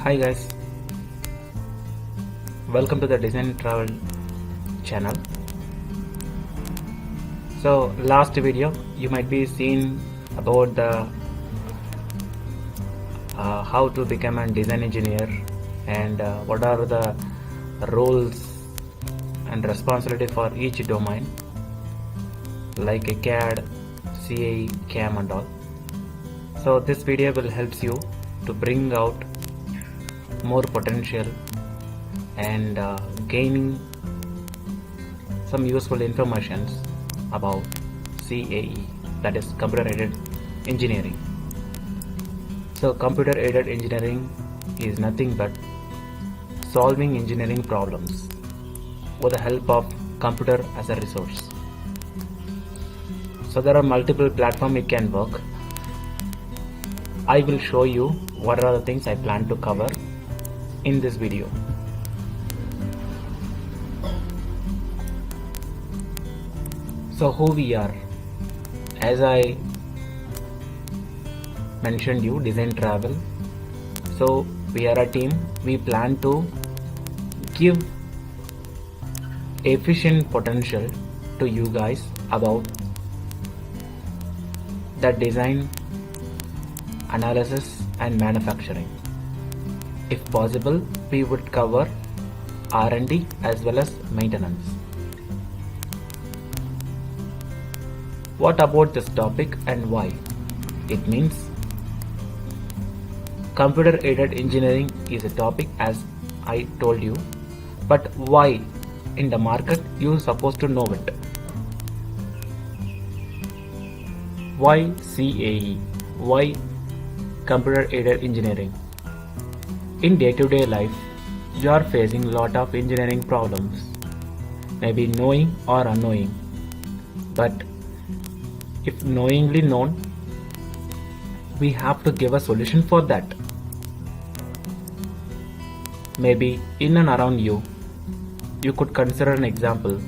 Hi guys, welcome to the Design Travel channel. So last video you might be seen about the how to become a design engineer and what are the roles and responsibility for each domain like a CAD, CAE, CAM and all. So this video will help you to bring out more potential and gaining some useful informations about CAE, that is computer aided engineering. So computer aided engineering is nothing but solving engineering problems with the help of computer as a resource. So there are multiple platforms it can work. I will show you what are the things I plan to cover in this video. So who we are, as I mentioned you, Design Travel. So we are a team. We plan to give efficient potential to you guys about the design, analysis and manufacturing. If possible, we would cover R&D as well as maintenance. What about this topic and why? It means computer aided engineering is a topic as I told you, but why in the market you are supposed to know it? Why CAE? Why computer aided engineering? In day-to-day life, you are facing a lot of engineering problems, maybe knowing or unknowing. But if knowingly known, we have to give a solution for that. Maybe in and around you, you could consider an example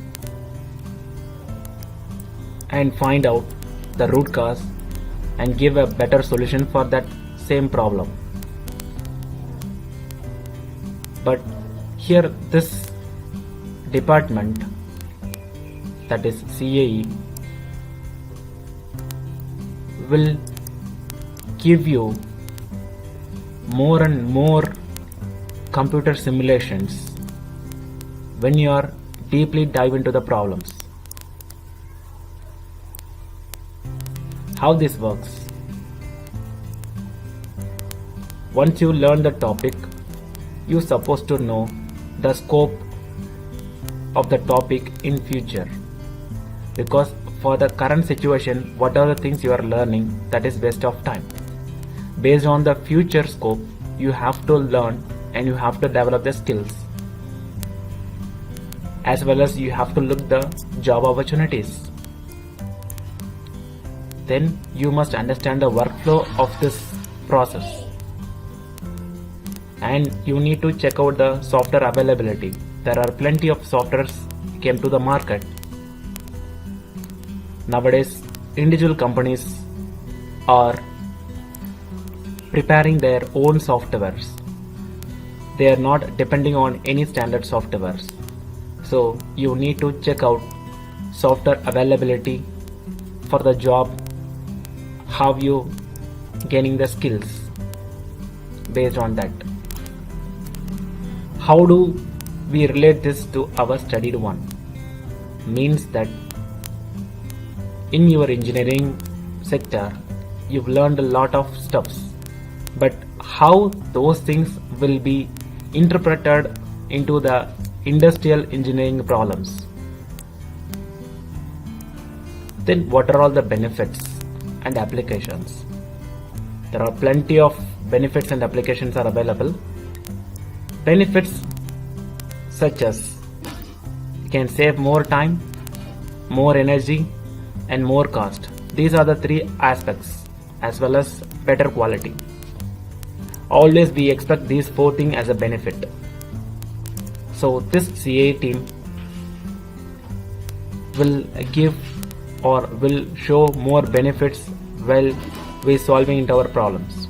and find out the root cause and give a better solution for that same problem. But here this department, that is CAE, will give you more and more computer simulations when you are deeply dive into the problems. How this works? Once you learn the topic, you're supposed to know the scope of the topic in future, because for the current situation, what are the things you are learning, that is waste of time. Based on the future scope, you have to learn and you have to develop the skills, as well as you have to look the job opportunities. Then you must understand the workflow of this process, and you need to check out the software availability. There are plenty of softwares came to the market. Nowadays, individual companies are preparing their own softwares. They are not depending on any standard softwares. So you need to check out software availability for the job, how you gaining the skills based on that. How do we relate this to our studied one? Means that in your engineering sector, you've learned a lot of stuffs, but how those things will be interpreted into the industrial engineering problems? Then what are all the benefits and applications? There are plenty of benefits and applications are available. Benefits such as you can save more time, more energy and more cost. These are the three aspects, as well as better quality. Always we expect these four things as a benefit. So this CAE team will give or will show more benefits while we solving into our problems.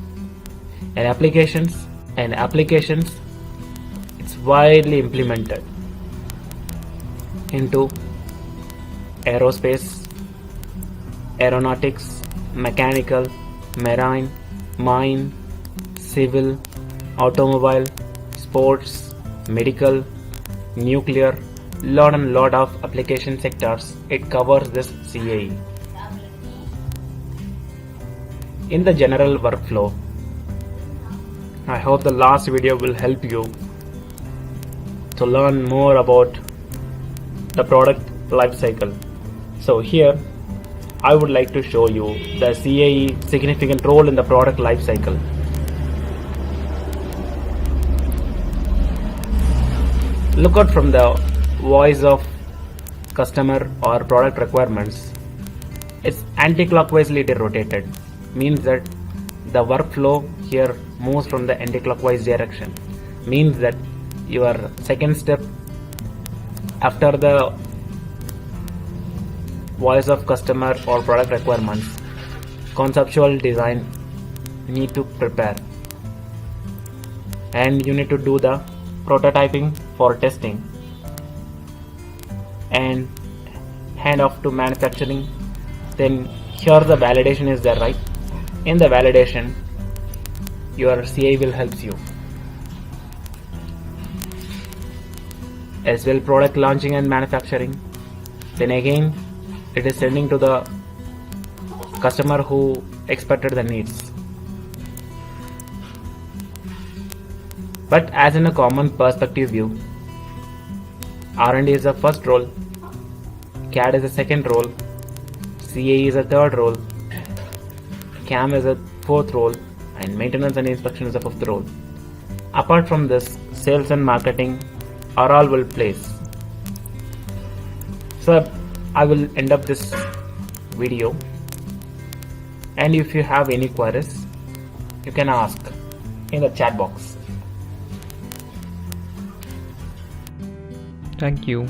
And applications and applications. It's widely implemented into aerospace, aeronautics, mechanical, marine, mine, civil, automobile, sports, medical, nuclear, lot and lot of application sectors. It covers this CAE. In the general workflow, I hope the last video will help you to learn more about the product life cycle. So here I would like to show you the CAE significant role in the product life cycle. Look out from the voice of customer or product requirements. It's anti-clockwise rotated, means that the workflow here moves from the anti-clockwise direction, means that your second step after the voice of customer or product requirements, conceptual design need to prepare, and you need to do the prototyping for testing and hand off to manufacturing. Then here the validation is there, right? In the validation your CA will help you. As well, product launching and manufacturing, then again it is sending to the customer who expected the needs. But as in a common perspective view, R&D is the first role, CAD is the second role, CAE is the third role, CAM is the fourth role, and maintenance and inspection is the fifth role. Apart from this, sales and marketing are all will place. So I will end up this video, and if you have any queries, you can ask in the chat box. Thank you.